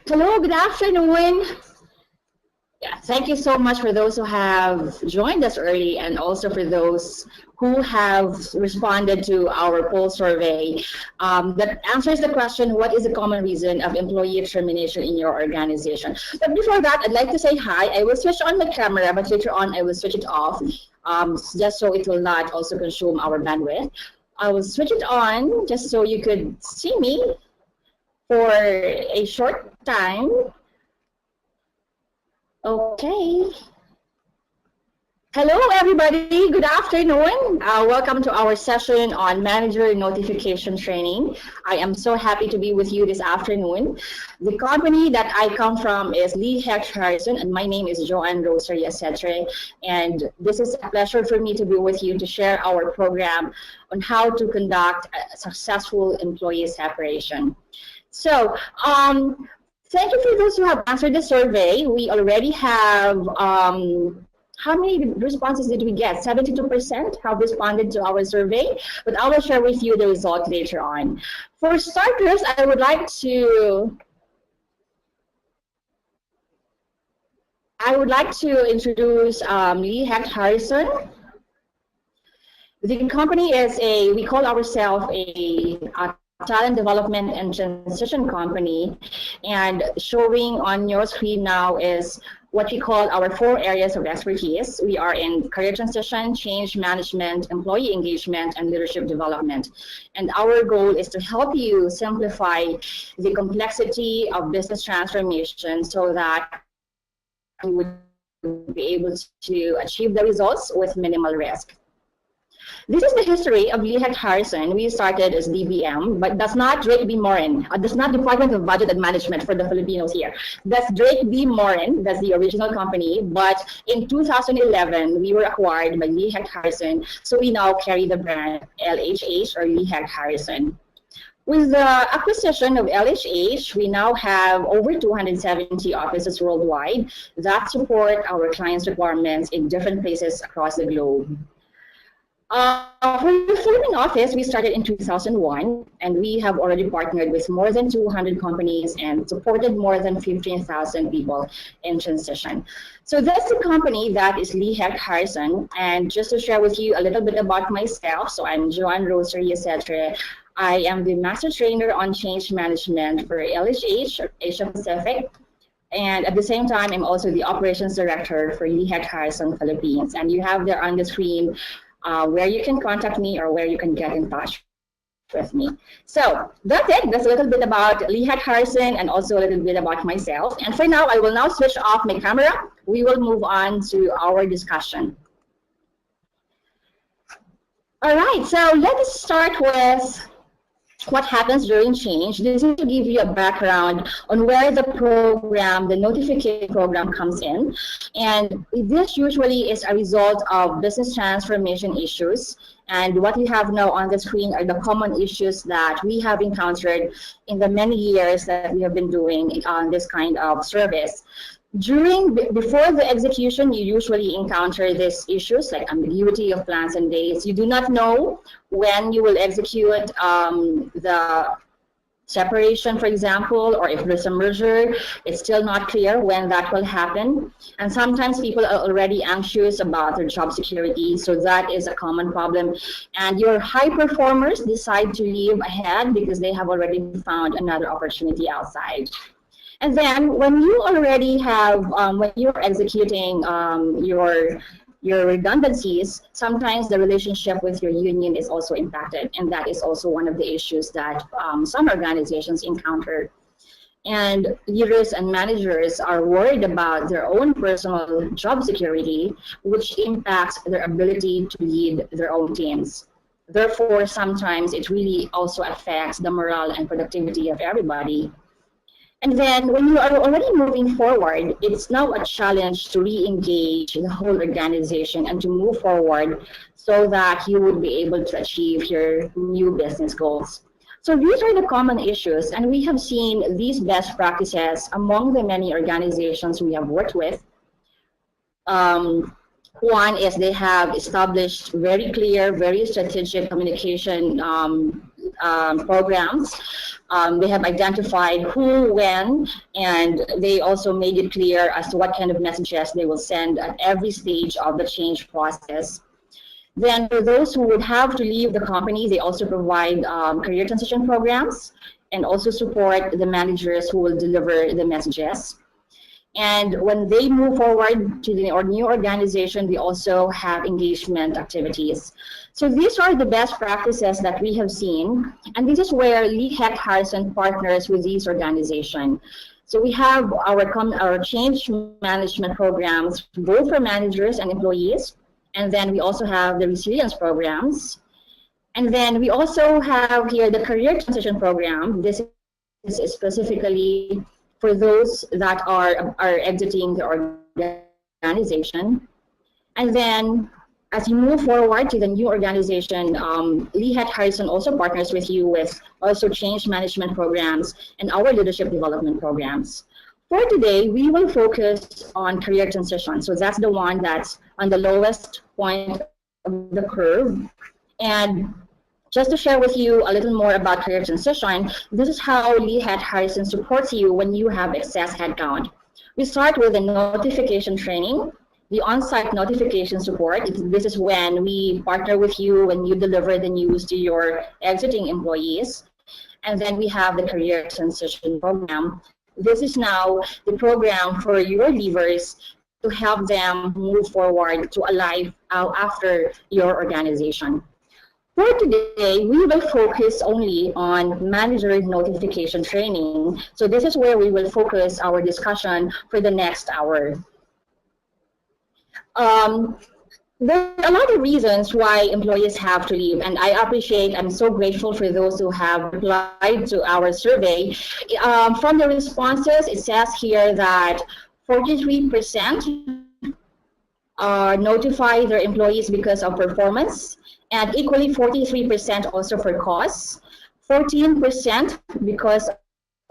Hello, good afternoon. Yeah, thank you so much for those who have joined us early and also for those who have responded to our poll survey that answers the question, what is the common reason of employee termination in your organization? But before that, I'd like to say hi. I will switch on my camera, but later on I will switch it off just so it will not also consume our bandwidth. I will switch it on just so you could see me for a short time. Okay. Hello, everybody. Good afternoon. Welcome to our session on manager notification training. I am so happy to be with you this afternoon. The company that I come from is Lee Hecht Harrison, and my name is Joanne Rosary Acetre. And this is a pleasure for me to be with you to share our program on how to conduct a successful employee separation. So, thank you for those who have answered the survey. We already have, how many responses did we get? 72% have responded to our survey, but I will share with you the result later on. For starters, I would like to introduce Lee Hecht Harrison. The company is we call ourselves a talent development and transition company, and showing on your screen now is what we call our 4 areas of expertise. We are in career transition, change management, employee engagement, and leadership development. And our goal is to help you simplify the complexity of business transformation so that you would be able to achieve the results with minimal risk. This is the history of Lee Hecht Harrison. We started as DBM, but that's not Drake B. Morin. That's not Department of Budget and Management for the Filipinos here. That's Drake B. Morin. That's the original company. But in 2011, we were acquired by Lee Hecht Harrison. So we now carry the brand LHH, or Lee Hecht Harrison. With the acquisition of LHH, we now have over 270 offices worldwide that support our clients' requirements in different places across the globe. For the Philippine office, we started in 2001, and we have already partnered with more than 200 companies and supported more than 15,000 people in transition. So that's the company that is Lee Hecht Harrison. And just to share with you a little bit about myself, so I'm Joanne Rosary Acetre. I am the Master Trainer on Change Management for LHH, Asia Pacific. And at the same time, I'm also the Operations Director for Lee Hecht Harrison Philippines. And you have there on the screen where you can contact me or where you can get in touch with me. So that's it. That's a little bit about Lee Hecht Harrison and also a little bit about myself. And for now, I will now switch off my camera. We will move on to our discussion. All right, so let us start with what happens during change. This is to give you a background on where the program, the notification program, comes in. And this usually is a result of business transformation issues. And what we have now on the screen are the common issues that we have encountered in the many years that we have been doing on this kind of service. Before the execution, you usually encounter these issues like ambiguity of plans and dates. You do not know when you will execute the separation, for example, or if there's a merger, it's still not clear when that will happen. And sometimes people are already anxious about their job security, so that is a common problem. And your high performers decide to leave ahead because they have already found another opportunity outside. And then when you already have, when you're executing your redundancies, sometimes the relationship with your union is also impacted. And that is also one of the issues that some organizations encounter. And leaders and managers are worried about their own personal job security, which impacts their ability to lead their own teams. Therefore, sometimes it really also affects the morale and productivity of everybody. And then when you are already moving forward, it's now a challenge to re-engage the whole organization and to move forward so that you would be able to achieve your new business goals. So these are the common issues, and we have seen these best practices among the many organizations we have worked with. One is they have established very clear, very strategic communication programs. They have identified who, when, and they also made it clear as to what kind of messages they will send at every stage of the change process. Then for those who would have to leave the company, they also provide career transition programs and also support the managers who will deliver the messages. And when they move forward to the new organization, we also have engagement activities. So these are the best practices that we have seen, and this is where Lee Hecht Harrison partners with these organizations. So we have our change management programs, both for managers and employees, and then we also have the resilience programs. And then we also have here the career transition program. This is specifically for those that are exiting the organization. And then as you move forward to the new organization, Lee Hecht Harrison also partners with you with also change management programs and our leadership development programs. For today, we will focus on career transition. So that's the one that's on the lowest point of the curve. And just to share with you a little more about career transition, this is how Lee Hecht Harrison supports you when you have excess headcount. We start with the notification training, the on-site notification support. This is when we partner with you when you deliver the news to your exiting employees. And then we have the career transition program. This is now the program for your leavers to help them move forward to a life after your organization. For today, we will focus only on manager notification training. So this is where we will focus our discussion for the next hour. There are a lot of reasons why employees have to leave, and I'm so grateful for those who have replied to our survey. From the responses, it says here that 43% notify their employees because of performance, and equally 43% also for costs, 14% because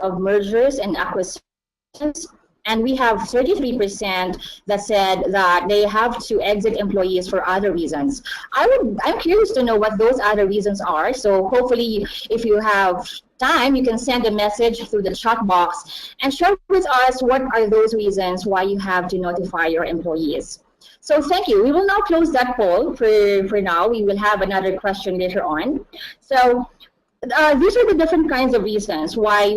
of mergers and acquisitions, and we have 33% that said that they have to exit employees for other reasons. I'm curious to know what those other reasons are, so hopefully if you have time, you can send a message through the chat box and share with us what are those reasons why you have to notify your employees. So thank you. We will now close that poll for now. We will have another question later on. So these are the different kinds of reasons why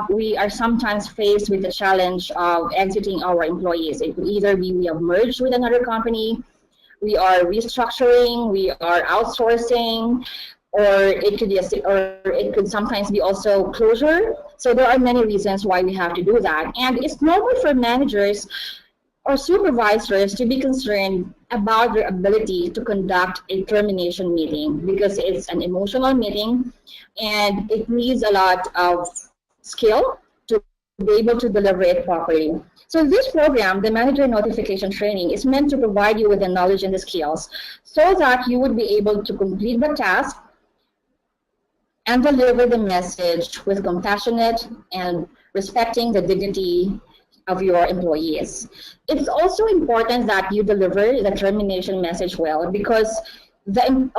we are sometimes faced with the challenge of exiting our employees. It could either be we have merged with another company, we are restructuring, we are outsourcing, or it could sometimes be also closure. So there are many reasons why we have to do that. And it's normal for managers or supervisors to be concerned about their ability to conduct a termination meeting because it's an emotional meeting and it needs a lot of skill to be able to deliver it properly. So this program, the manager notification training, is meant to provide you with the knowledge and the skills so that you would be able to complete the task and deliver the message with compassionate and respecting the dignity of your employees. It's also important that you deliver the termination message well because the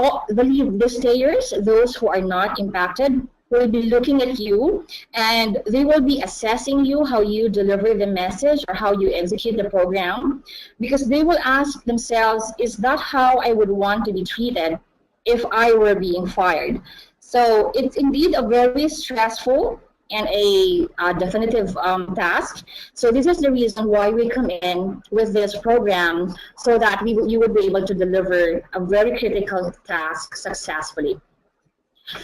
stayers, those who are not impacted, will be looking at you and they will be assessing you how you deliver the message or how you execute the program because they will ask themselves, is that how I would want to be treated if I were being fired? So it's indeed a very stressful and a definitive task. So this is the reason why we come in with this program so that you would be able to deliver a very critical task successfully.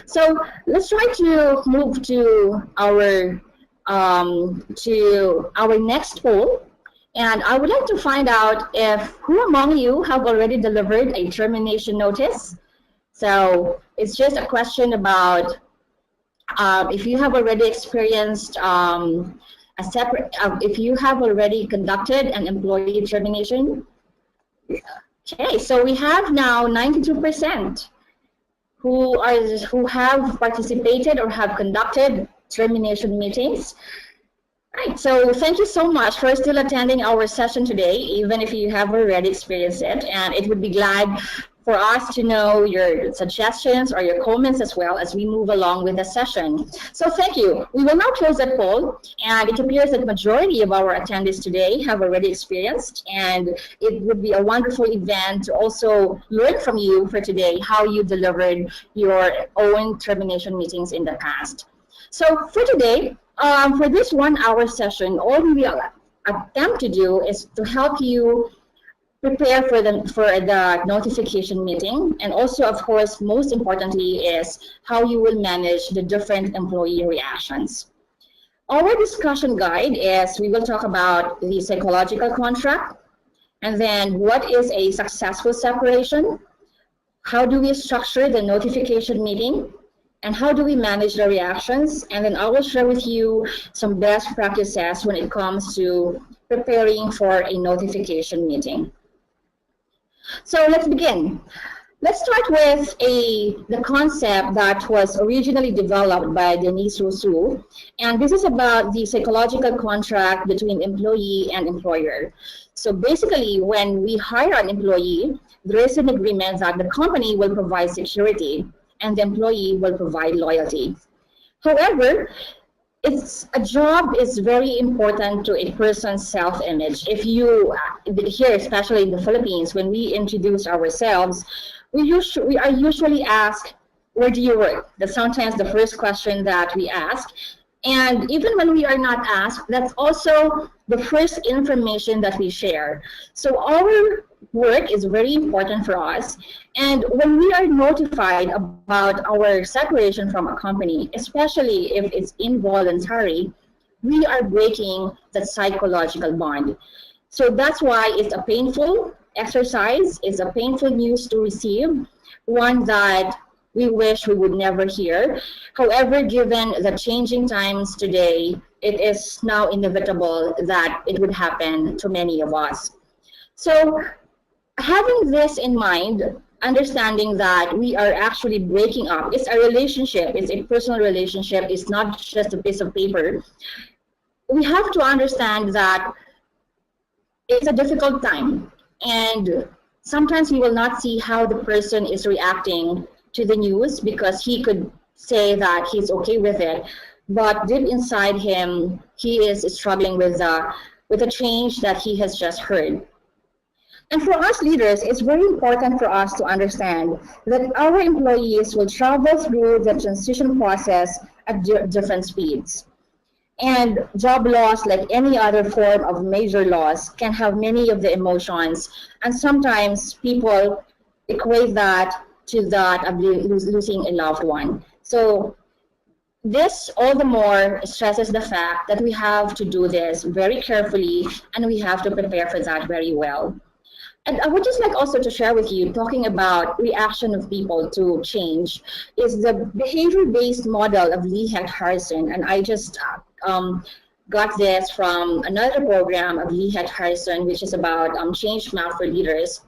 So let's try to move to our next poll. And I would like to find out if who among you have already delivered a termination notice. So it's just a question about if you have already experienced if you have already conducted an employee termination. Okay, so we have now 92% who have participated or have conducted termination meetings. Right, so thank you so much for still attending our session today, even if you have already experienced it, and it would be glad for us to know your suggestions or your comments as well as we move along with the session. So thank you. We will now close that poll, and it appears that the majority of our attendees today have already experienced, and it would be a wonderful event to also learn from you for today how you delivered your own termination meetings in the past. So for today, for this 1 hour session, all we will attempt to do is to help you prepare for the notification meeting, and also, of course, most importantly, is how you will manage the different employee reactions. Our discussion guide is we will talk about the psychological contract, and then what is a successful separation, how do we structure the notification meeting, and how do we manage the reactions, and then I will share with you some best practices when it comes to preparing for a notification meeting. So let's begin. Let's start with the concept that was originally developed by Denise Rousseau, and this is about the psychological contract between employee and employer. So basically, when we hire an employee, there is an agreement that the company will provide security and the employee will provide loyalty. However, a job is very important to a person's self-image. If you, here, especially in the Philippines, when we introduce ourselves, we are usually asked, where do you work? That's sometimes the first question that we ask. And even when we are not asked, that's also the first information that we share. So our work is very important for us. And when we are notified about our separation from a company, especially if it's involuntary, we are breaking that psychological bond. So that's why it's a painful exercise, it's a painful news to receive, one that we wish we would never hear. However, given the changing times today, it is now inevitable that it would happen to many of us. So having this in mind, understanding that we are actually breaking up, it's a relationship, it's a personal relationship, it's not just a piece of paper. We have to understand that it's a difficult time, and sometimes we will not see how the person is reacting to the news because he could say that he's okay with it, but deep inside him, he is struggling with the change that he has just heard. And for us leaders, it's very important for us to understand that our employees will travel through the transition process at different speeds. And job loss, like any other form of major loss, can have many of the emotions. And sometimes people equate that to that of losing a loved one. So this all the more stresses the fact that we have to do this very carefully and we have to prepare for that very well. And I would just like also to share with you, talking about reaction of people to change, is the behavior-based model of Lee Hecht Harrison. And I just got this from another program of Lee Hecht Harrison, which is about change map for leaders.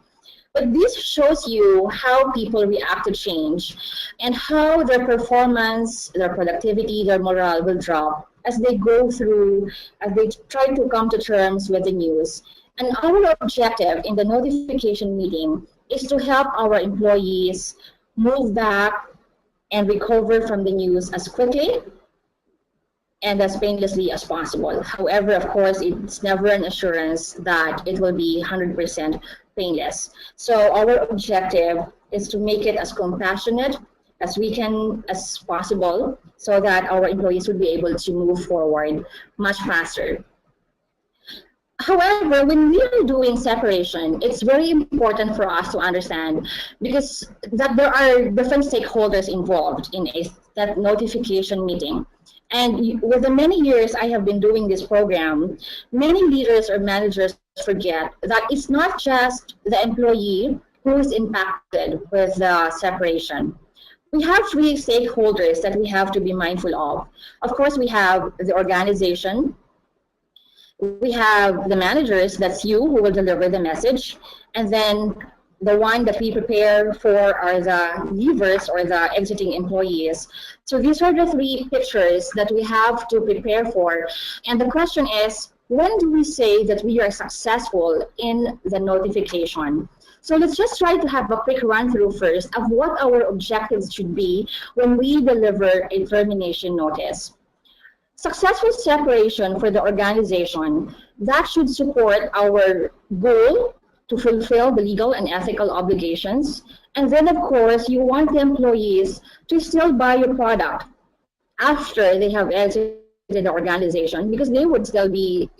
But this shows you how people react to change and how their performance, their productivity, their morale will drop as they go through, as they try to come to terms with the news. And our objective in the notification meeting is to help our employees move back and recover from the news as quickly and as painlessly as possible. However, of course, it's never an assurance that it will be 100% painless. So our objective is to make it as compassionate as we can as possible so that our employees would be able to move forward much faster. However, when we are doing separation, it's very important for us to understand because that there are different stakeholders involved in that notification meeting. And with the many years I have been doing this program, many leaders or managers forget that it's not just the employee who is impacted with the separation. We have three stakeholders that we have to be mindful of. Of course, we have the organization. We have the managers, that's you, who will deliver the message. And then the one that we prepare for are the leavers or the exiting employees. So these are the three pictures that we have to prepare for. And the question is, when do we say that we are successful in the notification? So let's just try to have a quick run through first of what our objectives should be when we deliver a termination notice. Successful separation for the organization, that should support our goal to fulfill the legal and ethical obligations. And then, of course, you want the employees to still buy your product after they have exited the organization, because they would still be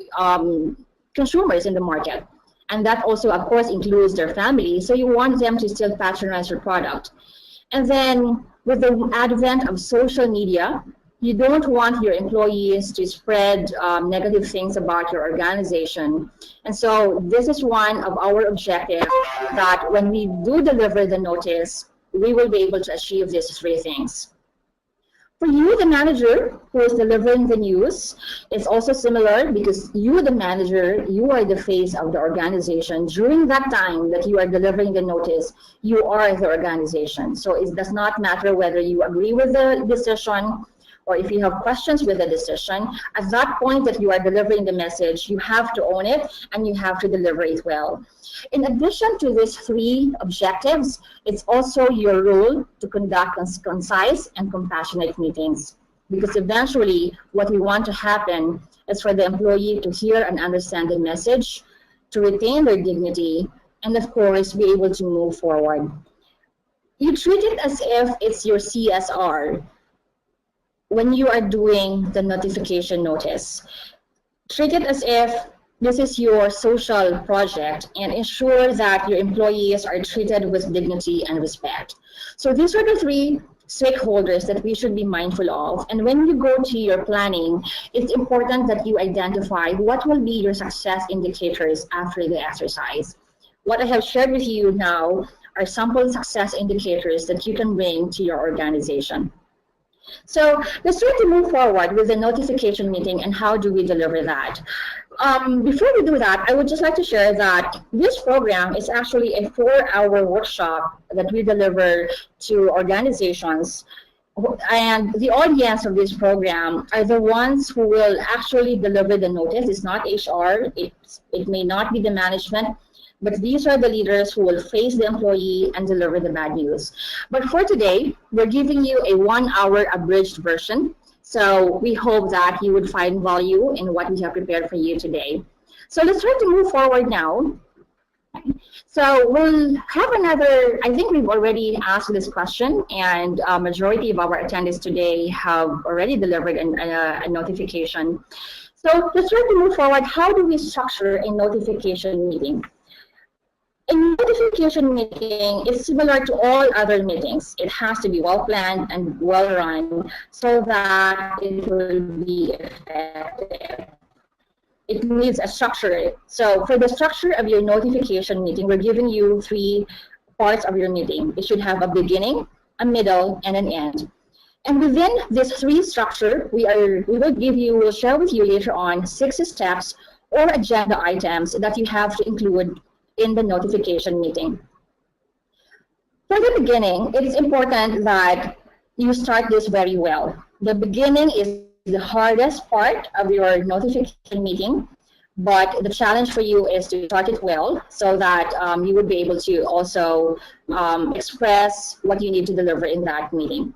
consumers in the market. And that also, of course, includes their family. So you want them to still patronize your product. And then with the advent of social media, you don't want your employees to spread negative things about your organization. And so this is one of our objectives, that when we do deliver the notice, we will be able to achieve these three things. For you, the manager who is delivering the news, it's also similar, because you, the manager, you are the face of the organization. During that time that you are delivering the notice, you are the organization. So it does not matter whether you agree with the decision or if you have questions with the decision. At that point that you are delivering the message, you have to own it and you have to deliver it well. In addition to these three objectives, it's also your role to conduct concise and compassionate meetings, because eventually what we want to happen is for the employee to hear and understand the message, to retain their dignity, and of course be able to move forward. You treat it as if it's your CSR when you are doing the notification notice. Treat it as if this is your social project, and ensure that your employees are treated with dignity and respect. So these are the three stakeholders that we should be mindful of. And when you go to your planning, it's important that you identify what will be your success indicators after the exercise. What I have shared with you now are sample success indicators that you can bring to your organization. So let's try to move forward with the notification meeting and how do we deliver that. Before we do that, I would just like to share that this program is actually a 4-hour workshop that we deliver to organizations. And the audience of this program are the ones who will actually deliver the notice. It's not HR, it may not be the management, but these are the leaders who will face the employee and deliver the bad news. But for today, we're giving you a 1-hour abridged version. So we hope that you would find value in what we have prepared for you today. So let's try to move forward now. So we'll have another, I think we've already asked this question, and a majority of our attendees today have already delivered a notification. So let's try to move forward. How do we structure a notification meeting? A notification meeting is similar to all other meetings. It has to be well planned and well run so that it will be effective. It needs a structure. So for the structure of your notification meeting, we're giving you 3 parts of your meeting. It should have a beginning, a middle, and an end. And within this 3 structure, we'll share with you later on 6 steps or agenda items that you have to include in the notification meeting. For the beginning, it is important that you start this very well. The beginning is the hardest part of your notification meeting, but the challenge for you is to start it well so that you would be able to also express what you need to deliver in that meeting.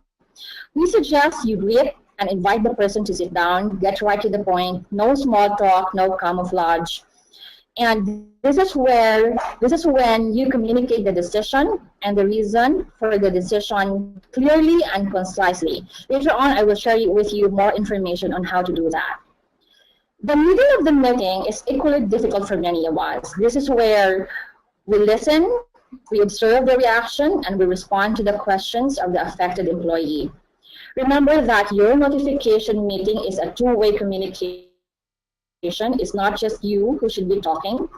We suggest you greet and invite the person to sit down, get right to the point, no small talk, no camouflage. And this is when you communicate the decision and the reason for the decision clearly and concisely. Later on, I will share with you more information on how to do that. The middle of the meeting is equally difficult for many of us. This is where we listen, we observe the reaction, and we respond to the questions of the affected employee. Remember that your notification meeting is a two-way communication. It's not just you who should be talking,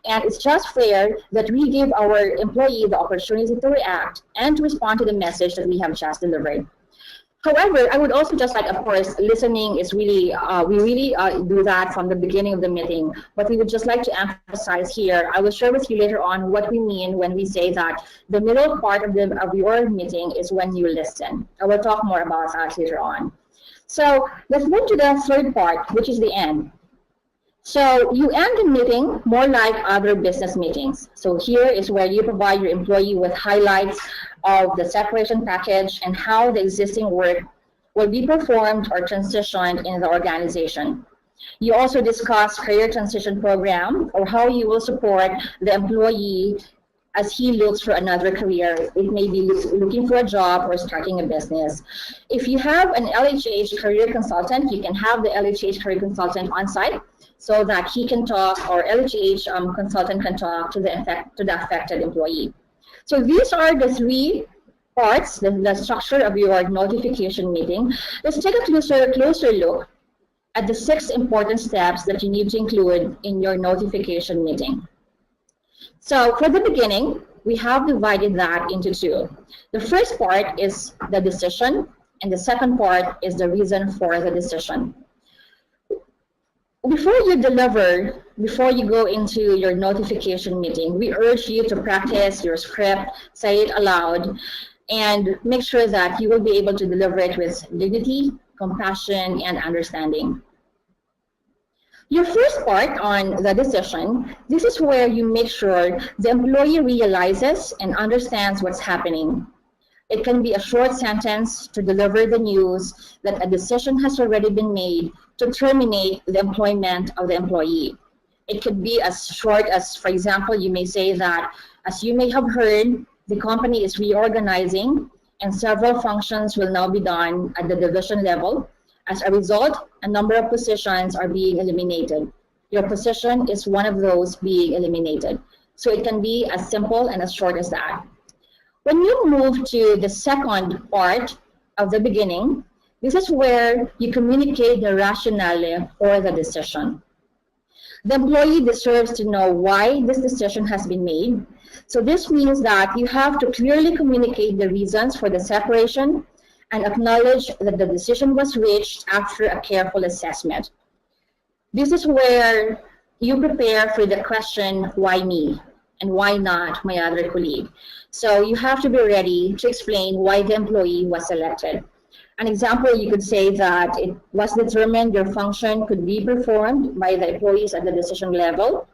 and it's just fair that we give our employee the opportunity to react and to respond to the message that we have just delivered. However, I would also just like, of course, listening is really, we really do that from the beginning of the meeting, but we would just like to emphasize here, I will share with you later on what we mean when we say that the middle part of your meeting is when you listen. I will talk more about that later on. So let's move to the third part, which is the end. So you end the meeting more like other business meetings. So here is where you provide your employee with highlights of the separation package and how the existing work will be performed or transitioned in the organization. You also discuss career transition program or how you will support the employee as he looks for another career. It may be looking for a job or starting a business. If you have an LHH career consultant, you can have the LHH career consultant on site so that he can talk, or LHH consultant can talk to the affected employee. So these are the three parts, the structure of your notification meeting. Let's take a closer look at the 6 important steps that you need to include in your notification meeting. So for the beginning, we have divided that into 2. The first part is the decision, and the second part is the reason for the decision. Before you go into your notification meeting, we urge you to practice your script, say it aloud, and make sure that you will be able to deliver it with dignity, compassion, and understanding. Your first part on the decision, this is where you make sure the employee realizes and understands what's happening. It can be a short sentence to deliver the news that a decision has already been made to terminate the employment of the employee. It could be as short as, for example, you may say that, as you may have heard, the company is reorganizing and several functions will now be done at the division level. As a result, a number of positions are being eliminated. Your position is one of those being eliminated. So it can be as simple and as short as that. When you move to the second part of the beginning, this is where you communicate the rationale for the decision. The employee deserves to know why this decision has been made. So this means that you have to clearly communicate the reasons for the separation and acknowledge that the decision was reached after a careful assessment. This is where you prepare for the question, why me? And why not my other colleague? So you have to be ready to explain why the employee was selected. An example, you could say that it was determined your function could be performed by the employees at the decision level.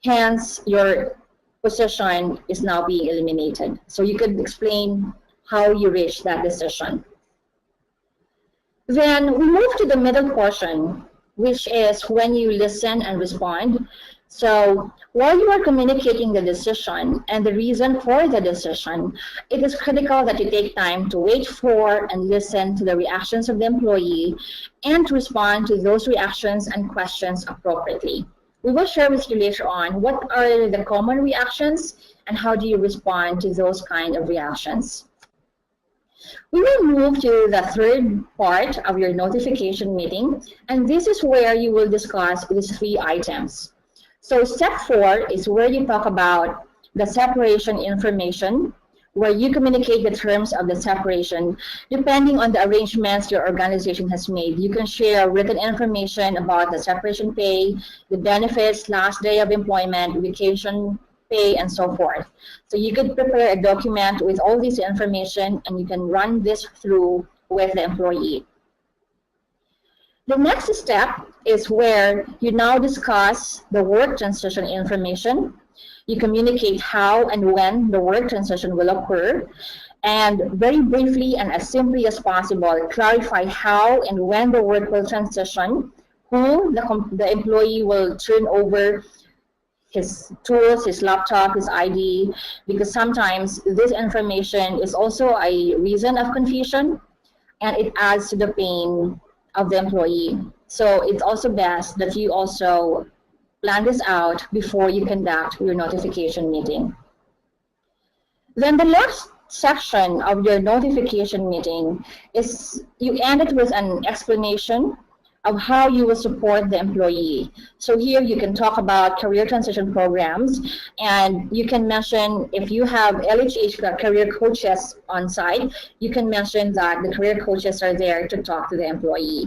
Hence, your position is now being eliminated. So you could explain how you reach that decision. Then we move to the middle portion, which is when you listen and respond. So while you are communicating the decision and the reason for the decision, it is critical that you take time to wait for and listen to the reactions of the employee and to respond to those reactions and questions appropriately. We will share with you later on what are the common reactions and how do you respond to those kind of reactions. We will move to the third part of your notification meeting, and this is where you will discuss these 3 items. So step 4 is where you talk about the separation information, where you communicate the terms of the separation. Depending on the arrangements your organization has made, you can share written information about the separation pay, the benefits, last day of employment, vacation pay, and so forth. So you could prepare a document with all this information and you can run this through with the employee. The next step is where you now discuss the work transition information. You communicate how and when the work transition will occur, and very briefly and as simply as possible, clarify how and when the work will transition, who the employee will turn over his tools, his laptop, his ID, because sometimes this information is also a reason of confusion and it adds to the pain of the employee. So it's also best that you also plan this out before you conduct your notification meeting. Then the last section of your notification meeting is you end it with an explanation of how you will support the employee. So here you can talk about career transition programs, and you can mention if you have LHH career coaches on site, you can mention that the career coaches are there to talk to the employee.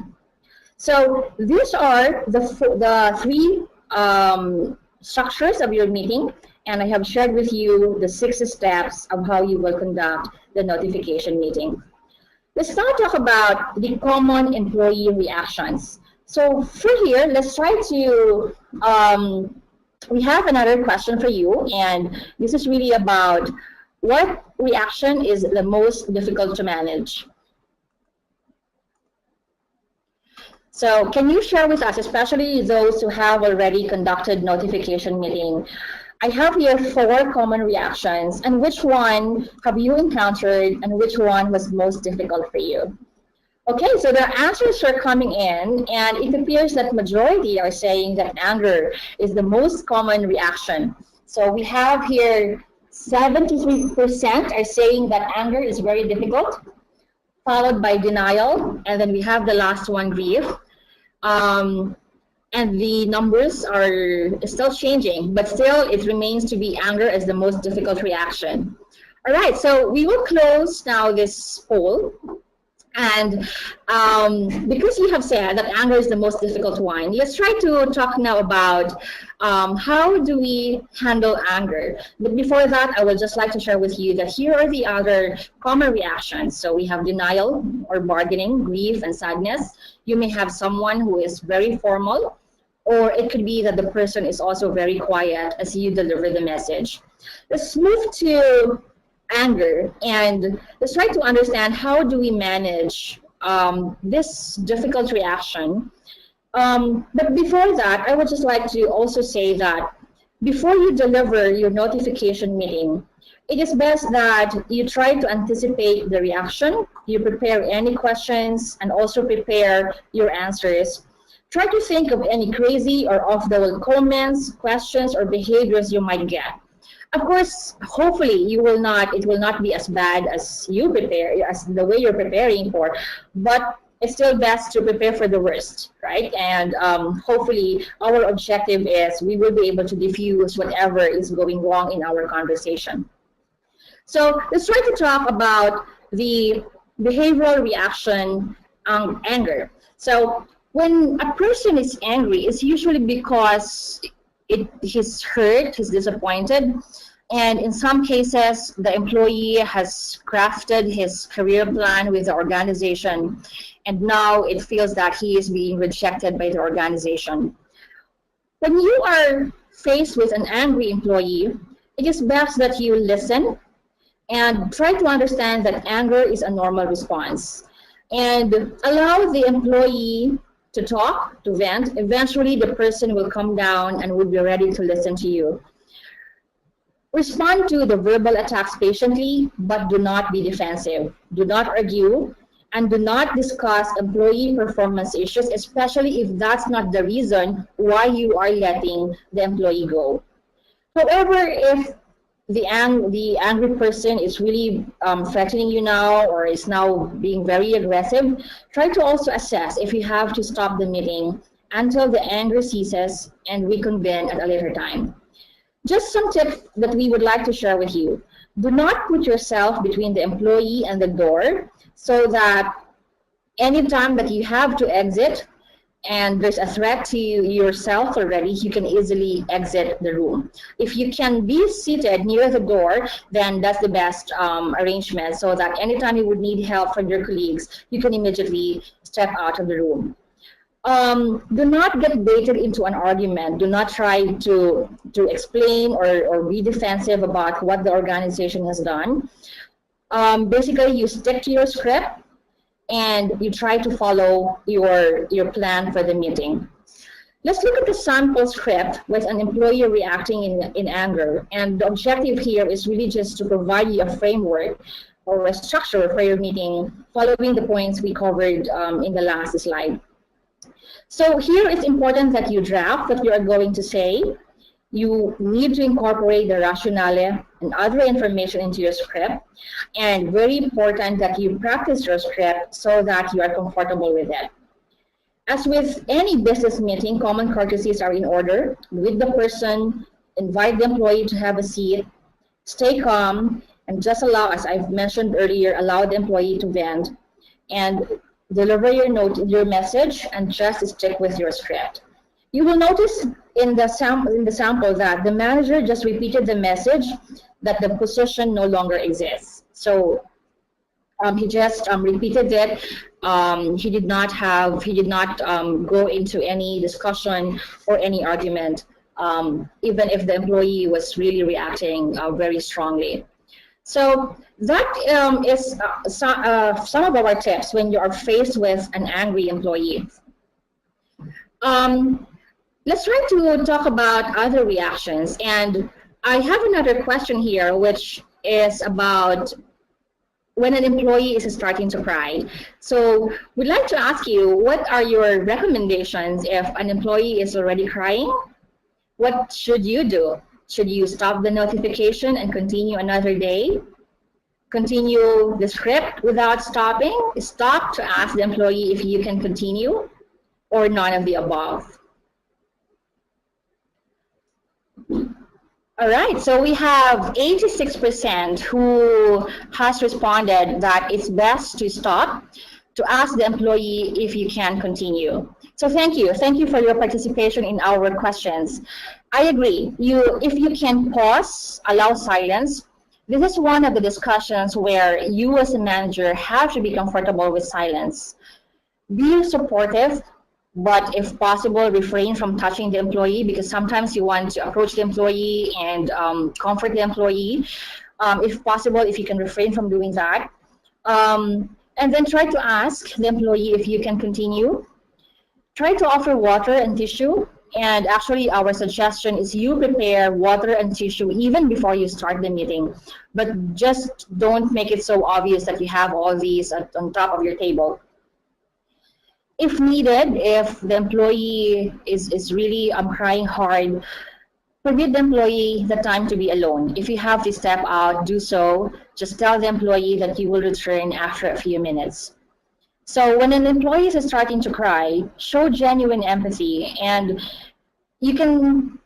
So these are the 3 structures of your meeting, and I have shared with you the 6 steps of how you will conduct the notification meeting. Let's now talk about the common employee reactions. So for here, let's try to, we have another question for you, and this is really about what reaction is the most difficult to manage. So can you share with us, especially those who have already conducted notification meeting, I have here 4 common reactions, and which one have you encountered and which one was most difficult for you? Okay, so the answers are coming in, and it appears that majority are saying that anger is the most common reaction. So we have here 73% are saying that anger is very difficult, followed by denial, and then we have the last one, grief. And the numbers are still changing, but still it remains to be anger as the most difficult reaction. All right, so we will close now this poll. And because you have said that anger is the most difficult one, let's try to talk now about how do we handle anger. But before that, I would just like to share with you that here are the other common reactions. So we have denial or bargaining, grief, and sadness. You may have someone who is very formal, or it could be that the person is also very quiet as you deliver the message. Let's move to anger, and let's try to understand how do we manage this difficult reaction. But before that, I would just like to also say that before you deliver your notification meeting, it is best that you try to anticipate the reaction, you prepare any questions, and also prepare your answers. Try to think of any crazy or off-the-wall comments, questions, or behaviors you might get. Of course, hopefully it will not be as bad as you prepare, as the way you're preparing for, but it's still best to prepare for the worst, right? And hopefully our objective is we will be able to diffuse whatever is going wrong in our conversation. So let's try to talk about the behavioral reaction on anger. So when a person is angry, it's usually because he's hurt, he's disappointed, and in some cases, the employee has crafted his career plan with the organization, and now it feels that he is being rejected by the organization. When you are faced with an angry employee, it is best that you listen and try to understand that anger is a normal response, and allow the employee to talk, to vent. Eventually, the person will come down and will be ready to listen to you. Respond to the verbal attacks patiently, but do not be defensive. Do not argue, and do not discuss employee performance issues, especially if that's not the reason why you are letting the employee go. However, if the angry person is really threatening you now, or is now being very aggressive, try to also assess if you have to stop the meeting until the anger ceases and reconvene at a later time. Just some tips that we would like to share with you. Do not put yourself between the employee and the door, so that anytime that you have to exit and there's a threat to yourself already, you can easily exit the room. If you can be seated near the door, then that's the best arrangement, so that anytime you would need help from your colleagues, you can immediately step out of the room. Do not get baited into an argument. Do not try to explain or be defensive about what the organization has done. Basically, you stick to your script, and you try to follow your plan for the meeting. Let's look at the sample script with an employee reacting in anger. And the objective here is really just to provide you a framework or a structure for your meeting, following the points we covered in the last slide. So here it's important that you draft what you are going to say. You need to incorporate the rationale and other information into your script. And very important that you practice your script so that you are comfortable with it. As with any business meeting, common courtesies are in order. With the person, invite the employee to have a seat, stay calm, and just allow, as I've mentioned earlier, allow the employee to vent, and deliver your message, and just stick with your script. You will notice in the sample that the manager just repeated the message that the position no longer exists. So He just repeated it. He did not go into any discussion or any argument, even if the employee was really reacting very strongly. So that is some of our tips when you are faced with an angry employee. Um, let's try to talk about other reactions. And I have another question here, which is about when an employee is starting to cry. So we'd like to ask you, what are your recommendations if an employee is already crying? What should you do? Should you stop the notification and continue another day? Continue the script without stopping? Stop to ask the employee if you can continue, or none of the above? All right, so we have 86% who has responded that it's best to stop, to ask the employee if you can continue. So thank you. Thank you for your participation in our questions. I agree. If you can pause, allow silence. This is one of the discussions where you as a manager have to be comfortable with silence. Be supportive, but if possible, refrain from touching the employee, because sometimes you want to approach the employee and comfort the employee. If possible, if you can refrain from doing that. And then try to ask the employee if you can continue. Try to offer water and tissue. And actually, our suggestion is you prepare water and tissue even before you start the meeting. But just don't make it so obvious that you have all these on top of your table. If needed, if the employee is really crying hard, permit the employee the time to be alone. If you have to step out, do so. Just tell the employee that you will return after a few minutes. So when an employee is starting to cry, show genuine empathy. And you can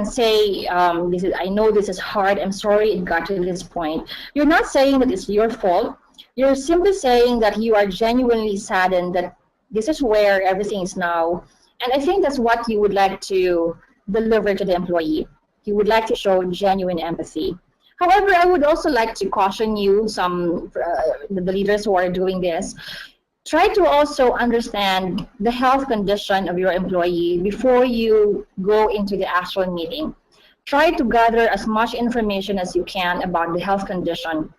say, I know this is hard, I'm sorry it got to this point. You're not saying that it's your fault. You're simply saying that you are genuinely saddened that this is where everything is now. And I think that's what you would like to deliver to the employee. You would like to show genuine empathy. However, I would also like to caution you, the leaders who are doing this, try to also understand the health condition of your employee before you go into the actual meeting. Try to gather as much information as you can about the health condition.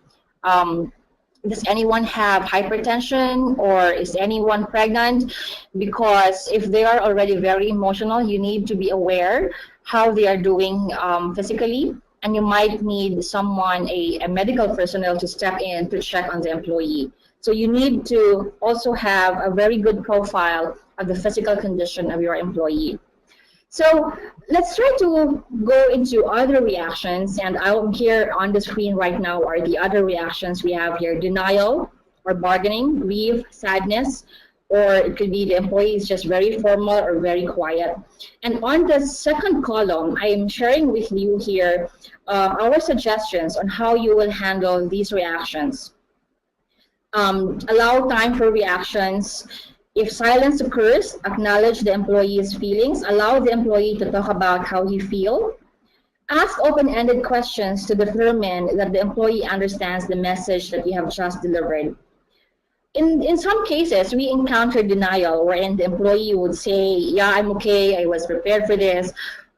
Does anyone have hypertension, or is anyone pregnant? Because if they are already very emotional, you need to be aware how they are doing physically, and you might need someone, a medical personnel, to step in to check on the employee. So you need to also have a very good profile of the physical condition of your employee. So let's try to go into other reactions, and I'm here on the screen right now are the other reactions we have here: denial or bargaining, grief, sadness, or it could be the employee is just very formal or very quiet. And on the second column, I am sharing with you here our suggestions on how you will handle these reactions. Allow time for reactions. If silence occurs, acknowledge the employee's feelings. Allow the employee to talk about how he feels. Ask open-ended questions to determine that the employee understands the message that you have just delivered. In some cases, we encounter denial wherein the employee would say, yeah, I'm okay, I was prepared for this.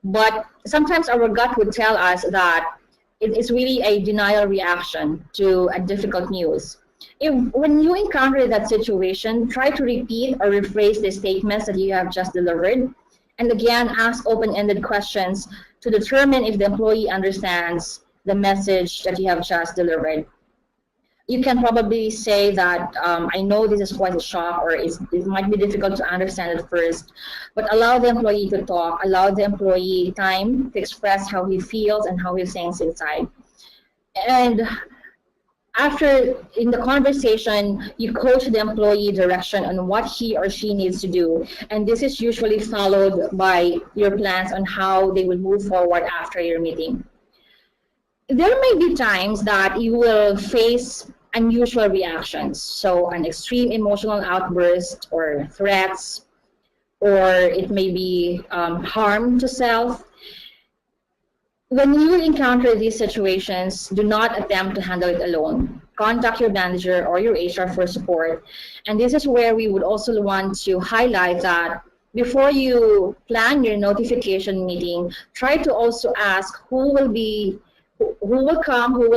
But sometimes our gut would tell us that it is really a denial reaction to a difficult news. When you encounter that situation, try to repeat or rephrase the statements that you have just delivered. And again, ask open-ended questions to determine if the employee understands the message that you have just delivered. You can probably say that, I know this is quite a shock, or it might be difficult to understand at first, but allow the employee to talk, allow the employee time to express how he feels and how he thinks inside. And after, in the conversation, you coach the employee direction on what he or she needs to do. And this is usually followed by your plans on how they will move forward after your meeting. There may be times that you will face unusual reactions. So an extreme emotional outburst or threats, or it may be harm to self. When you encounter these situations, do not attempt to handle it alone. contact your manager or your HR for support. And this is where we would also want to highlight that before you plan your notification meeting, try to also ask who will come, who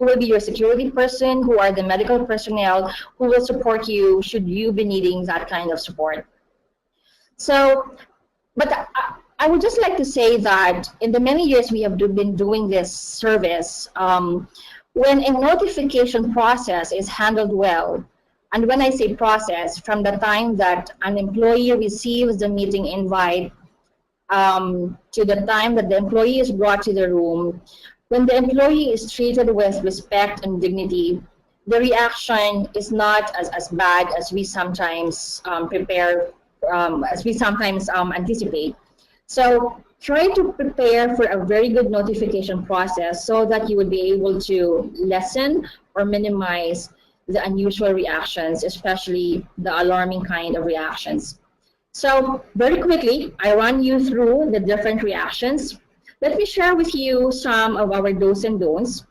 will be your security person, who are the medical personnel, who will support you should you be needing that kind of support. So, but I would just like to say that in the many years we have been doing this service, when a notification process is handled well, and when I say process, from the time that an employee receives the meeting invite to the time that the employee is brought to the room, when the employee is treated with respect and dignity, the reaction is not as bad as we sometimes anticipate. So try to prepare for a very good notification process so that you would be able to lessen or minimize the unusual reactions, especially the alarming kind of reactions. So very quickly, I run you through the different reactions. Let me share with you some of our do's and don'ts.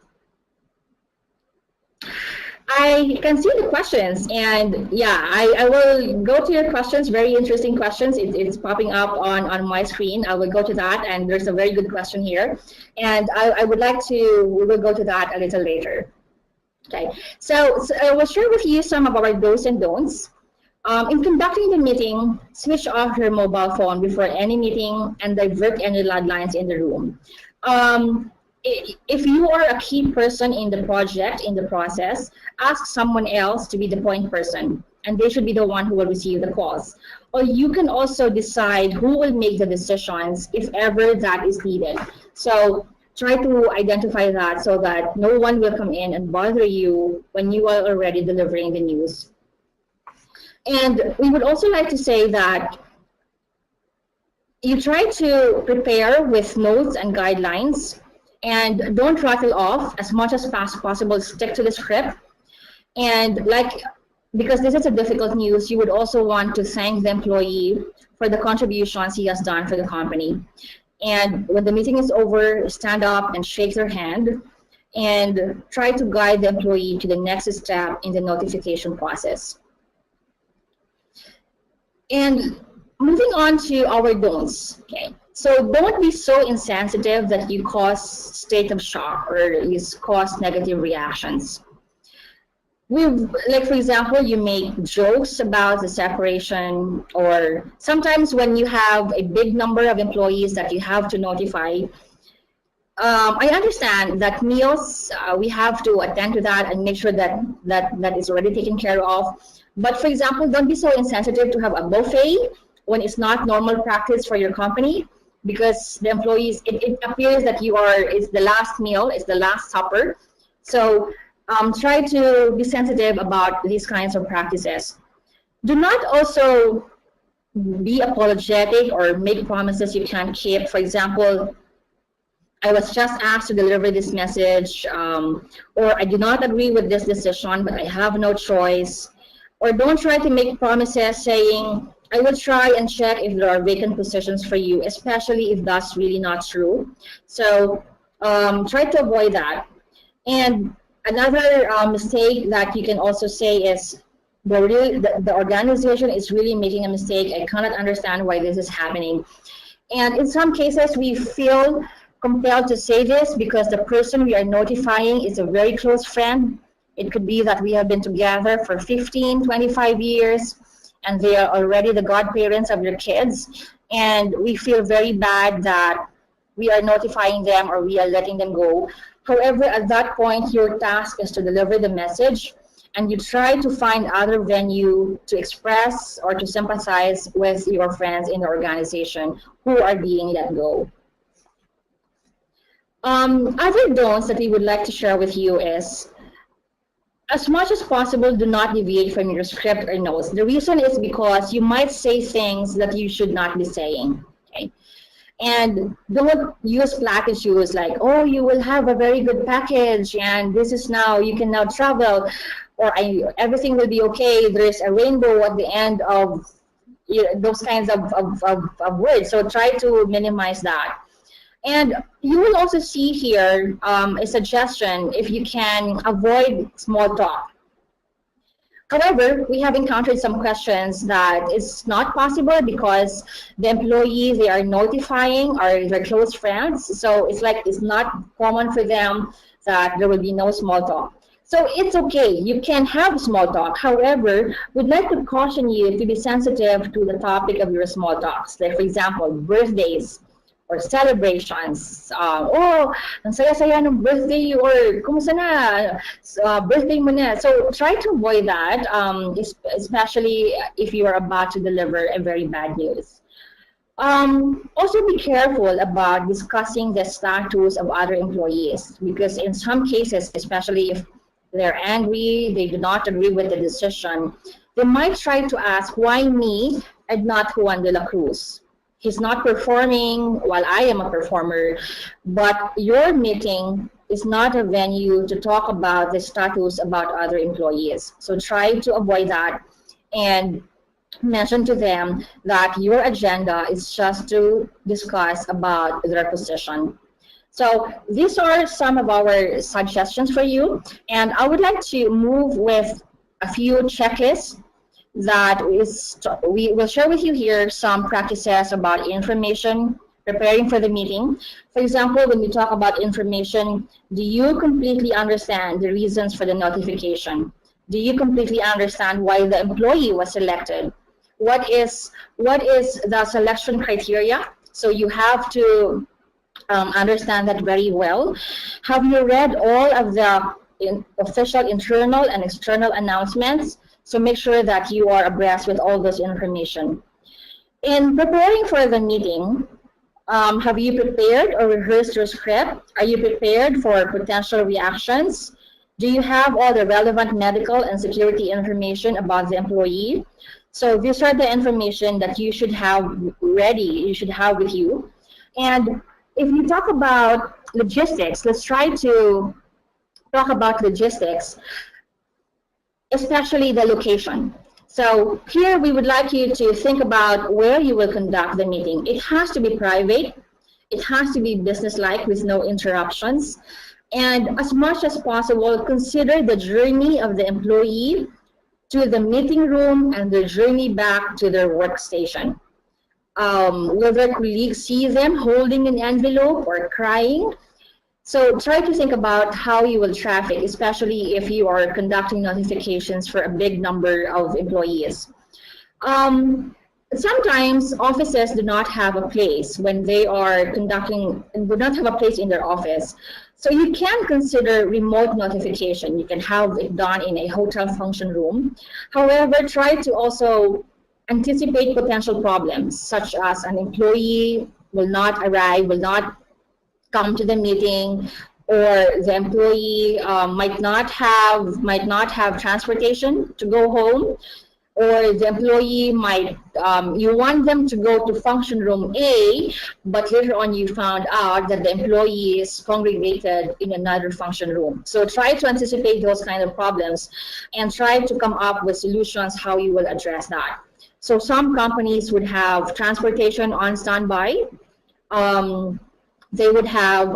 I can see the questions, and yeah, I will go to your questions, very interesting questions. It's popping up on my screen. I will go to that, and there's a very good question here. And I would like to, we will go to that a little later. Okay, so I will share with you some of our do's and don'ts. In conducting the meeting, switch off your mobile phone before any meeting and divert any landlines in the room. If you are a key person in the project, in the process, ask someone else to be the point person, and they should be the one who will receive the calls. Or you can also decide who will make the decisions if ever that is needed. So try to identify that so that no one will come in and bother you when you are already delivering the news. And we would also like to say that you try to prepare with notes and guidelines, and don't rattle off. As much as possible, stick to the script. And because this is a difficult news, you would also want to thank the employee for the contributions he has done for the company. And when the meeting is over, stand up and shake their hand and try to guide the employee to the next step in the notification process. And moving on to our don'ts, okay? So don't be so insensitive that you cause state of shock or you cause negative reactions. Like for example, you make jokes about the separation, or sometimes when you have a big number of employees that you have to notify. I understand that meals, we have to attend to that and make sure that is already taken care of. But for example, don't be so insensitive to have a buffet when it's not normal practice for your company, because the employees, it appears that it's the last meal, it's the last supper. So try to be sensitive about these kinds of practices. Do not also be apologetic or make promises you can't keep. For example, I was just asked to deliver this message, or I do not agree with this decision, but I have no choice. Or don't try to make promises saying, I will try and check if there are vacant positions for you, especially if that's really not true. So try to avoid that. And another mistake that you can also say is, the organization is really making a mistake. I cannot understand why this is happening. And in some cases, we feel compelled to say this because the person we are notifying is a very close friend. It could be that we have been together for 15, 25 years, and they are already the godparents of your kids. And we feel very bad that we are notifying them or we are letting them go. However, at that point, your task is to deliver the message, and you try to find other venue to express or to sympathize with your friends in the organization who are being let go. Other don'ts that we would like to share with you is, as much as possible, do not deviate from your script or notes. The reason is because you might say things that you should not be saying. Okay? And don't use platitudes like, oh, you will have a very good package, and this is now, you can now travel, or everything will be okay. There's a rainbow at the end of those kinds of words. So try to minimize that. And you will also see here a suggestion if you can avoid small talk. However, we have encountered some questions that it's not possible because the employees they are notifying are their close friends. So it's like it's not common for them that there will be no small talk. So it's okay, you can have small talk. However, we'd like to caution you to be sensitive to the topic of your small talks. Like for example, birthdays, or celebrations. Oh, ang saya-saya ng birthday or kumusta na, birthday mo na. So try to avoid that, especially if you are about to deliver a very bad news. Also be careful about discussing the status of other employees because in some cases, especially if they're angry, they do not agree with the decision, they might try to ask, why me and not Juan de la Cruz? He's not performing while I am a performer, but your meeting is not a venue to talk about the status about other employees. So try to avoid that and mention to them that your agenda is just to discuss about their position. So these are some of our suggestions for you, and I would like to move with a few checklists that we will share with you here some practices about information, preparing for the meeting. For example, when we talk about information, do you completely understand the reasons for the notification? Do you completely understand why the employee was selected? What is the selection criteria? So you have to understand that very well. Have you read all of the official internal and external announcements? So make sure that you are abreast with all this information. In preparing for the meeting, have you prepared or rehearsed your script? Are you prepared for potential reactions? Do you have all the relevant medical and security information about the employee? So these are the information that you should have ready, you should have with you. And if you talk about logistics, let's try to talk about logistics, especially the location. So here we would like you to think about where you will conduct the meeting. It has to be private. It has to be businesslike with no interruptions. And as much as possible, consider the journey of the employee to the meeting room and the journey back to their workstation. Will their colleagues see them holding an envelope or crying? So try to think about how you will traffic, especially if you are conducting notifications for a big number of employees. Sometimes offices do not have a place when they are conducting, do not have a place in their office. So you can consider remote notification. You can have it done in a hotel function room. However, try to also anticipate potential problems, such as an employee will not arrive, will not come to the meeting, or the employee might not have transportation to go home, or the employee might, you want them to go to function room A, but later on you found out that the employee is congregated in another function room. So try to anticipate those kind of problems and try to come up with solutions how you will address that. So some companies would have transportation on standby. They would have,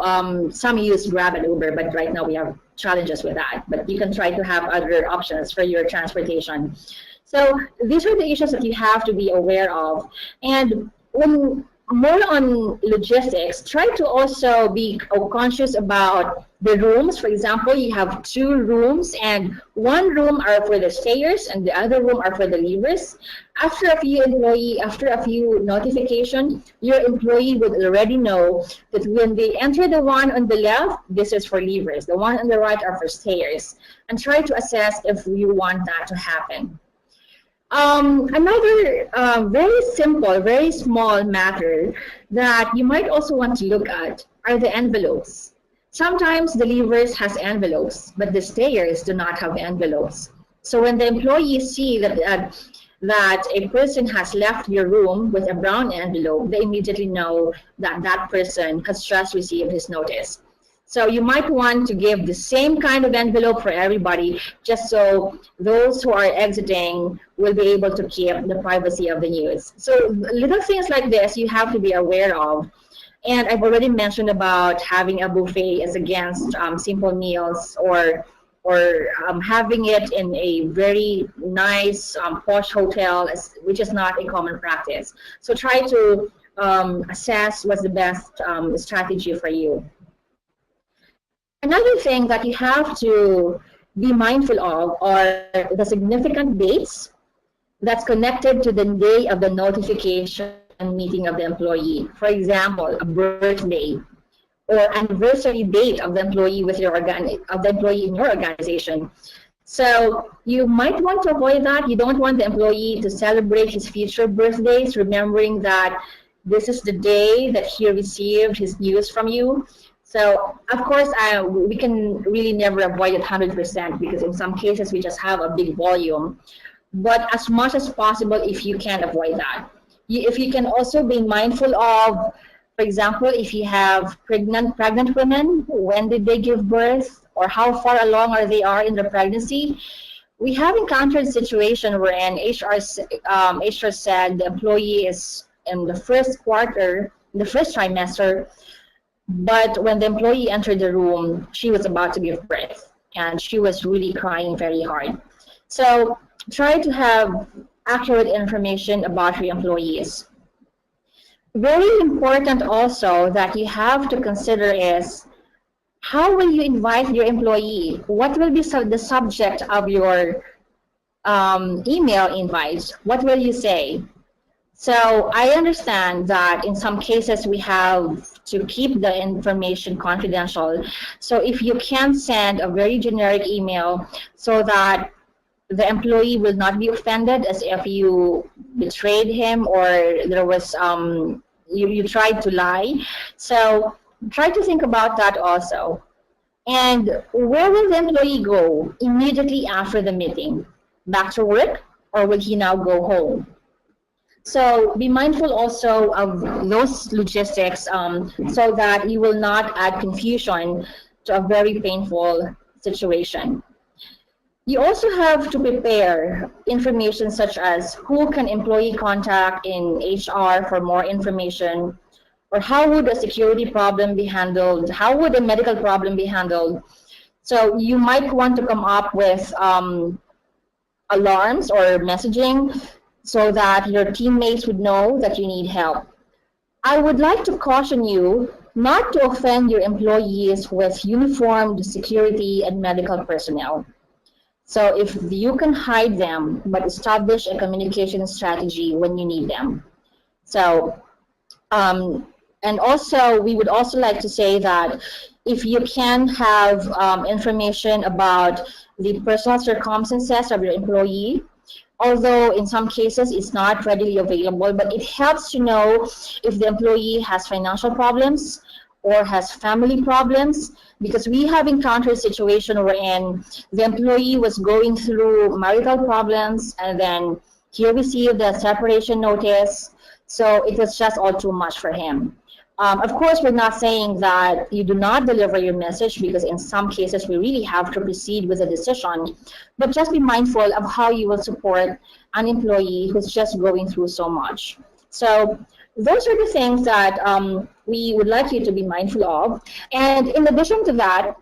some use Grab and Uber, but right now we have challenges with that. But you can try to have other options for your transportation. So these are the issues that you have to be aware of. And when more on logistics, try to also be conscious about the rooms. For example, you have 2 rooms, and one room are for the stayers and the other room are for the leavers. After a few notification, your employee would already know that when they enter the one on the left, this is for leavers. The one on the right are for stayers. And try to assess if you want that to happen. Another very simple, very small matter that you might also want to look at are the envelopes. Sometimes the leavers has envelopes, but the stayers do not have envelopes. So when the employees see that a person has left your room with a brown envelope, they immediately know that that person has just received his notice. So you might want to give the same kind of envelope for everybody, just so those who are exiting will be able to keep the privacy of the news. So little things like this you have to be aware of. And I've already mentioned about having a buffet as against simple meals, or having it in a very nice posh hotel, which is not a common practice. So try to assess what's the best strategy for you. Another thing that you have to be mindful of are the significant dates that's connected to the day of the notification meeting of the employee. For example, a birthday or anniversary date of the employee with your of the employee in your organization. So you might want to avoid that. You don't want the employee to celebrate his future birthdays, remembering that this is the day that he received his news from you. So of course, we can really never avoid it 100% because in some cases we just have a big volume. But as much as possible, if you can avoid that. If you can also be mindful of, for example, if you have pregnant women, when did they give birth, or how far along are they in their pregnancy? We have encountered a situation wherein HR said the employee is in the first quarter, the first trimester, but when the employee entered the room, she was about to give birth, and she was really crying very hard. So try to have accurate information about your employees. Very important also that you have to consider is, how will you invite your employee? What will be the subject of your email invites? What will you say? So I understand that in some cases we have to keep the information confidential. So if you can send a very generic email so that the employee will not be offended as if you betrayed him or there was you tried to lie. So try to think about that also. And where will the employee go immediately after the meeting? Back to work, or will he now go home? So be mindful also of those logistics so that you will not add confusion to a very painful situation. You also have to prepare information such as who can employee contact in HR for more information, or how would a security problem be handled, how would a medical problem be handled. So you might want to come up with alarms or messaging so that your teammates would know that you need help. I would like to caution you not to offend your employees with uniformed security and medical personnel. So if you can hide them, but establish a communication strategy when you need them. So, and also we would also like to say that if you can have information about the personal circumstances of your employee, although in some cases it's not readily available, but it helps to know if the employee has financial problems or has family problems, because we have encountered a situation wherein the employee was going through marital problems and then he received a separation notice, so it was just all too much for him. Of course, we're not saying that you do not deliver your message, because in some cases we really have to proceed with a decision, but just be mindful of how you will support an employee who's just going through so much. So those are the things that we would like you to be mindful of. And in addition to that,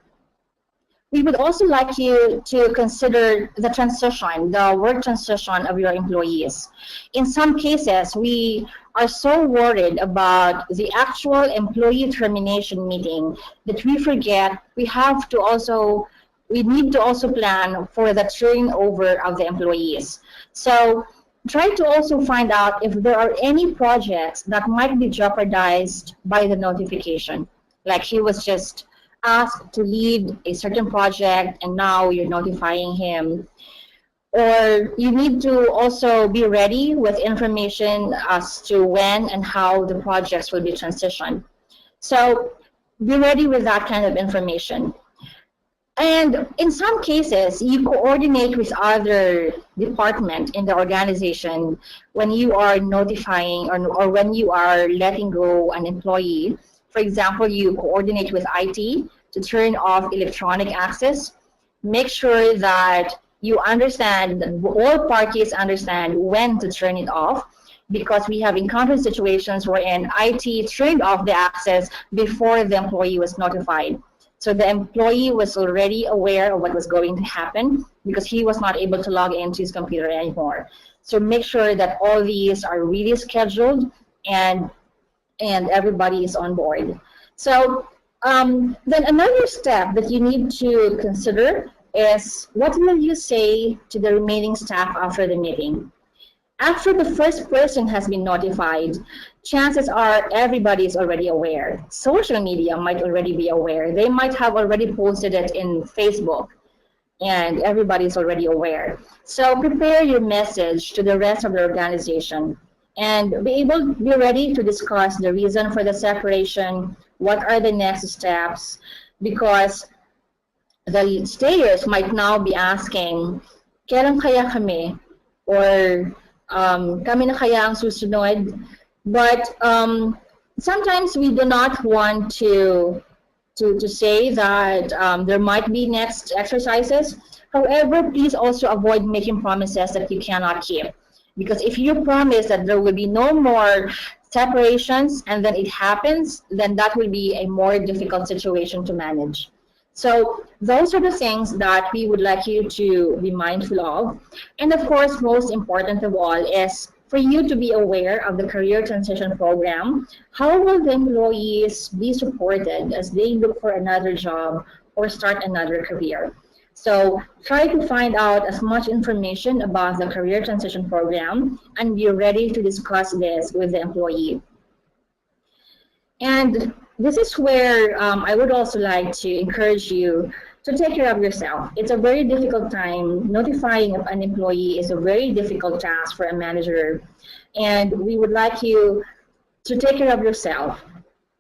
we would also like you to consider the transition, the work transition of your employees. In some cases, we are so worried about the actual employee termination meeting that we forget we need to also plan for the turnover of the employees. So try to also find out if there are any projects that might be jeopardized by the notification. Like he was just asked to lead a certain project and now you're notifying him. Or you need to also be ready with information as to when and how the projects will be transitioned. So be ready with that kind of information. And in some cases, you coordinate with other departments in the organization when you are notifying or when you are letting go an employee. For example, you coordinate with IT to turn off electronic access. Make sure that you understand, all parties understand when to turn it off. because we have encountered situations wherein IT turned off the access before the employee was notified. So the employee was already aware of what was going to happen because he was not able to log into his computer anymore. So make sure that all these are really scheduled and everybody is on board. So then another step that you need to consider is what will you say to the remaining staff after the meeting? After the first person has been notified, chances are everybody is already aware. Social media might already be aware. They might have already posted it in Facebook, and everybody is already aware. So prepare your message to the rest of the organization and be ready to discuss the reason for the separation, what are the next steps, because the stayers might now be asking, kailan kaya kami? Or kami na kaya ang susunod? But sometimes we do not want to say that there might be next exercises. However, please also avoid making promises that you cannot keep. Because if you promise that there will be no more separations and then it happens, then that will be a more difficult situation to manage. So those are the things that we would like you to be mindful of. And of course, most important of all is for you to be aware of the career transition program. How will the employees be supported as they look for another job or start another career? So try to find out as much information about the career transition program and be ready to discuss this with the employee. And this is where I would also like to encourage you to take care of yourself. It's a very difficult time. Notifying an employee is a very difficult task for a manager. And we would like you to take care of yourself.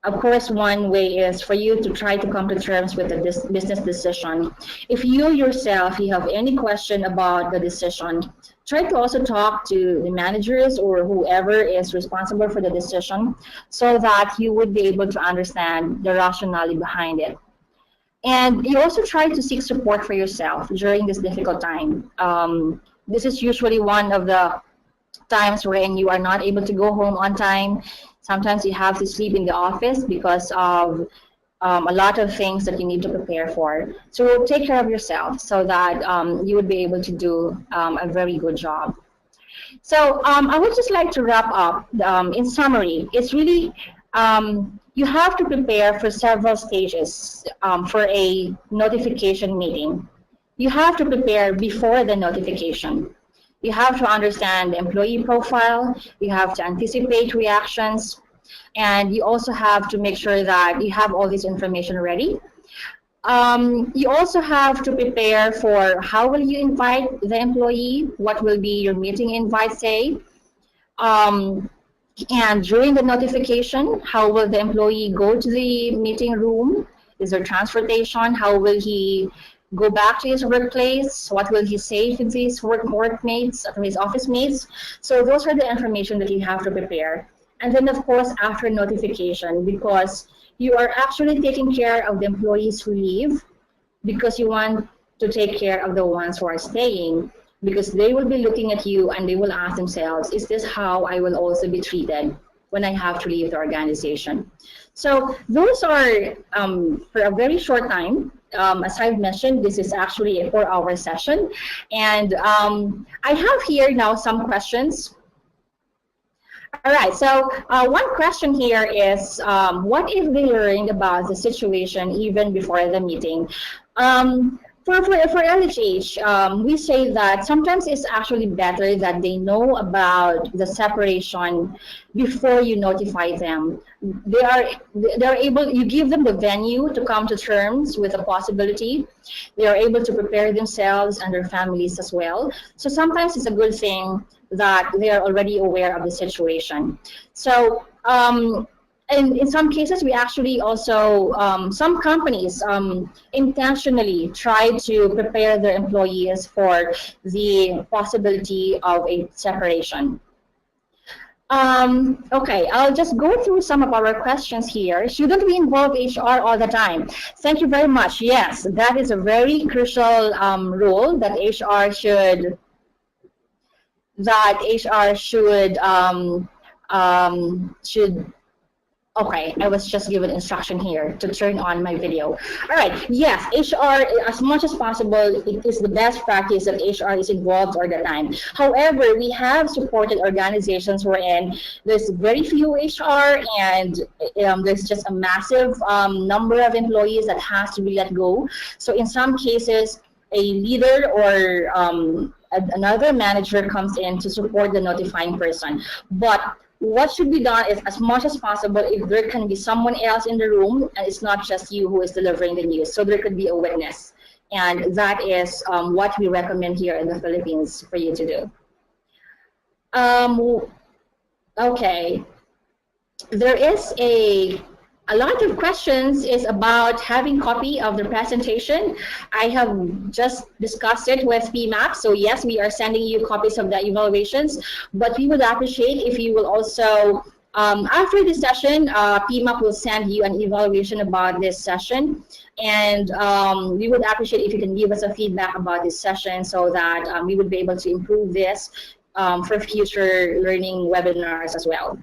Of course, one way is for you to try to come to terms with the business decision. If you yourself, you have any question about the decision, try to also talk to the managers or whoever is responsible for the decision so that you would be able to understand the rationale behind it. And you also try to seek support for yourself during this difficult time. This is usually one of the times when you are not able to go home on time. Sometimes you have to sleep in the office because of a lot of things that you need to prepare for. So take care of yourself so that you would be able to do a very good job. So I would just like to wrap up. In summary, it's really you have to prepare for several stages for a notification meeting. You have to prepare before the notification. You have to understand the employee profile. You have to anticipate reactions. And you also have to make sure that you have all this information ready. You also have to prepare for how will you invite the employee, what will be your meeting invite say, and during the notification, how will the employee go to the meeting room? Is there transportation? How will he go back to his workplace? What will he say to his workmates, to his office mates? So those are the information that you have to prepare. And then, of course, after notification, because you are actually taking care of the employees who leave, because you want to take care of the ones who are staying, because they will be looking at you and they will ask themselves, is this how I will also be treated when I have to leave the organization? So those are for a very short time. As I've mentioned, this is actually a 4-hour session. And I have here now some questions. All right, so one question here is, what if they learned about the situation even before the meeting? For LHH, we say that sometimes it's actually better that they know about the separation before you notify them. They're able, you give them the venue to come to terms with the possibility. They are able to prepare themselves and their families as well. So sometimes it's a good thing that they are already aware of the situation. So and in some cases, we actually also, some companies intentionally try to prepare their employees for the possibility of a separation. Okay, I'll just go through some of our questions here. Shouldn't we involve HR all the time? Thank you very much. Yes, that is a very crucial role that HR should that HR should. Okay, I was just given instruction here to turn on my video. All right, yes, HR, as much as possible, it is the best practice that HR is involved all the time. However, we have supported organizations wherein there's very few HR and there's just a massive number of employees that has to be let go. So in some cases, a leader or another manager comes in to support the notifying person. But what should be done is, as much as possible, if there can be someone else in the room and it's not just you who is delivering the news, so there could be a witness. And that is what we recommend here in the Philippines for you to do. Okay, there is a lot of questions is about having copy of the presentation. I have just discussed it with PMAP. So yes, we are sending you copies of the evaluations, but we would appreciate if you will also, after this session, PMAP will send you an evaluation about this session. And we would appreciate if you can give us a feedback about this session so that we would be able to improve this for future learning webinars as well.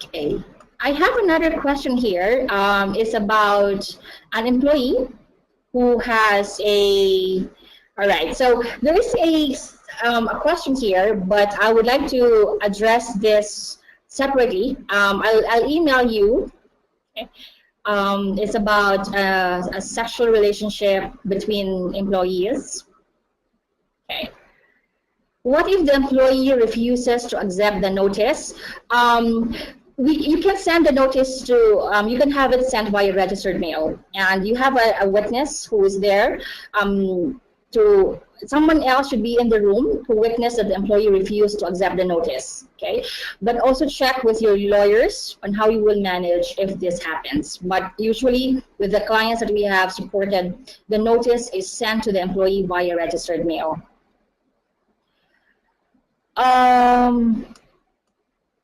Okay, I have another question here. It's about an employee who has all right, so there is a question here, but I would like to address this separately. I'll email you. Okay. It's about a sexual relationship between employees. Okay. What if the employee refuses to accept the notice? You can send the notice to, you can have it sent by a registered mail, and you have a witness who is there. Someone else should be in the room to witness that the employee refused to accept the notice. Okay, but also check with your lawyers on how you will manage if this happens. But usually, with the clients that we have supported, the notice is sent to the employee via registered mail.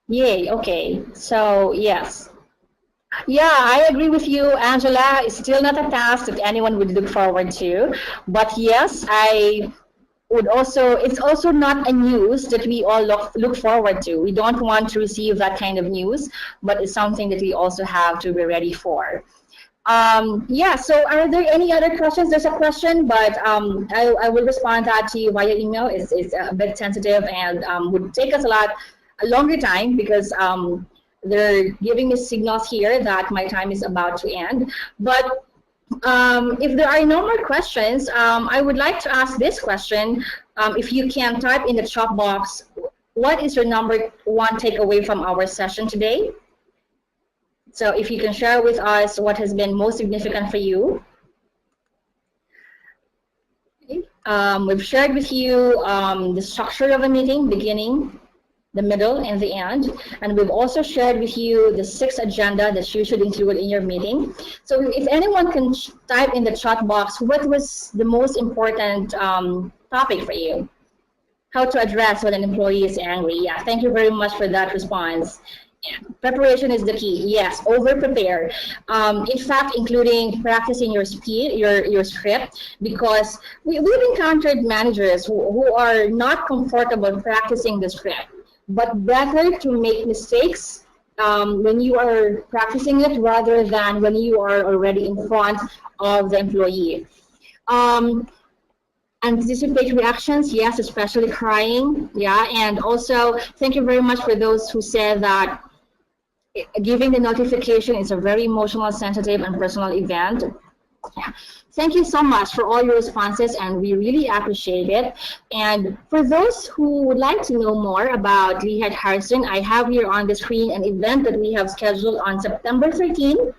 Yay, okay, so yes. Yeah, I agree with you, Angela. It's still not a task that anyone would look forward to. But yes, I would also, it's also not a news that we all look forward to. We don't want to receive that kind of news, but it's something that we also have to be ready for. Yeah, so are there any other questions? There's a question, but I will respond that to you via email. It's a bit sensitive and would take us a longer time because they're giving me signals here that my time is about to end. But if there are no more questions, I would like to ask this question. If you can type in the chat box, what is your number one takeaway from our session today? So if you can share with us what has been most significant for you. Okay. We've shared with you the structure of a meeting, beginning, the middle, and the end. And we've also shared with you the 6 agenda that you should include in your meeting. So if anyone can type in the chat box, what was the most important topic for you? How to address when an employee is angry. Yeah, thank you very much for that response. Preparation is the key. Yes, over-prepare. In fact, including practicing your speed, your script, because we've encountered managers who are not comfortable practicing the script. But better to make mistakes when you are practicing it rather than when you are already in front of the employee. Anticipate reactions, yes, especially crying. Yeah, and also thank you very much for those who said that giving the notification is a very emotional, sensitive, and personal event. Yeah. Thank you so much for all your responses, and we really appreciate it. And for those who would like to know more about Lehigh Harrison, I have here on the screen an event that we have scheduled on September 13.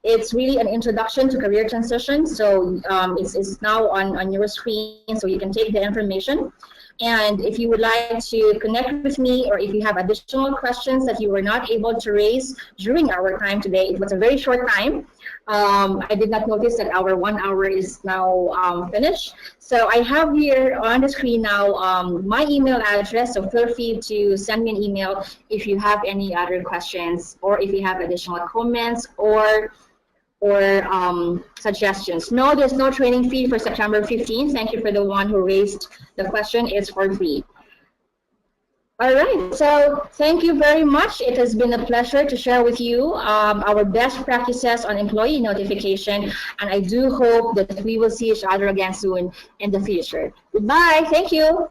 It's really an introduction to career transition. So it's now on your screen, so you can take the information. And if you would like to connect with me, or if you have additional questions that you were not able to raise during our time today, it was a very short time. I did not notice that our 1 hour is now finished. So I have here on the screen now my email address, so feel free to send me an email if you have any other questions or if you have additional comments or or suggestions. No, there's no training fee for September 15th. Thank you for the one who raised the question. It's for free. All right, so thank you very much. It has been a pleasure to share with you our best practices on employee notification, and I do hope that we will see each other again soon in the future. Goodbye. Thank you.